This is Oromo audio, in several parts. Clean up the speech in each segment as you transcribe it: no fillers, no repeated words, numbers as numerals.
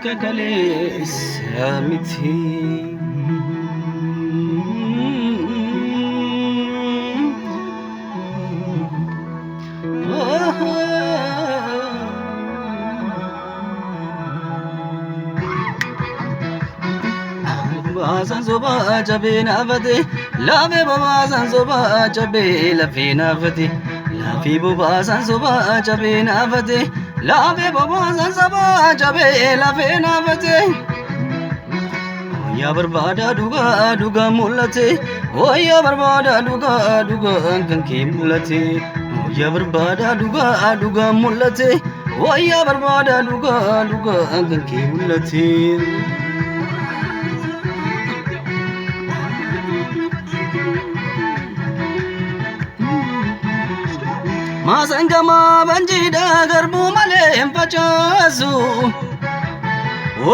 ككلي سامتي Basan soba chabe nafati, lave basan soba chabe lafi nafati, lafi basan soba chabe nafati, lave basan soba chabe lafi nafati. Oya barbada duga duga mulate, oya barbada duga duga kanki mulate, oya barbada duga duga mulate, oya barbada duga duga kanki mulate. Masangama banjida garbu male empachasu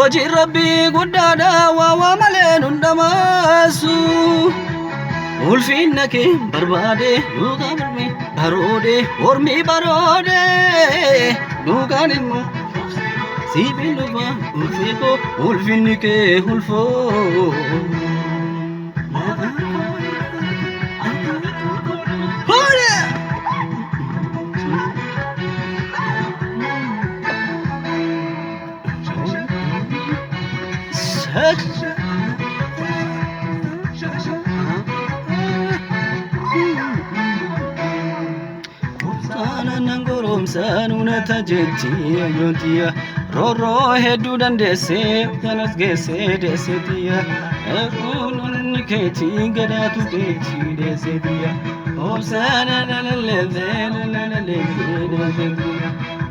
Oji rabbi guddada wawa male nundamasu Ulfinnake barbade nuga barme barode ormi barode nuga nimmo sibiluba ulfiko ulfinnike ulfo Sanuna tajetti yontiya roro hedu dandese tanas gese desetiya efunun niketi gadatu keti desetiya obsana lalele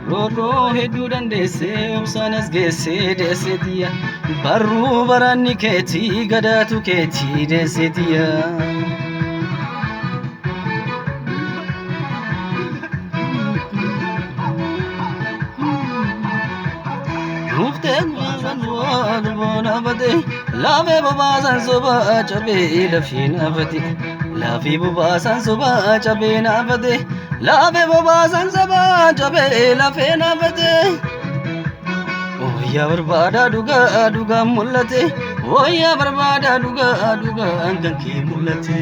roro hedu dandese obsanas gese desetiya barru baran niketi gadatu keti desetiya Lave baba san soba chabe lafi nafati Lafi baba san soba chabe nafati Lave baba san soba chabe lafi nafati Oya barbada duga duga mulate Oya barbada duga duga anganki mulate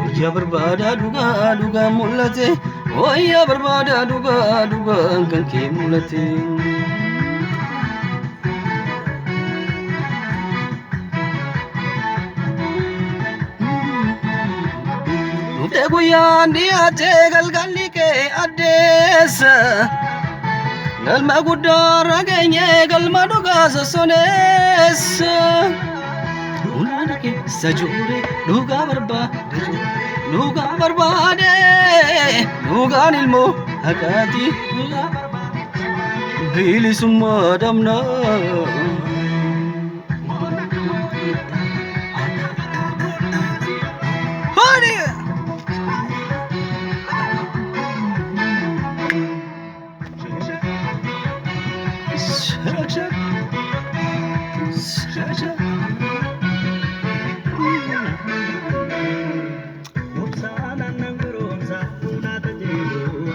Oya barbada duga duga mulate Oya barbada duga duga anganki mulate Guyan dia tegal galike adesa Galma gudar aganye galma duga sones Unanake sajure duga barba de duga nilmo hakati Bili summa damna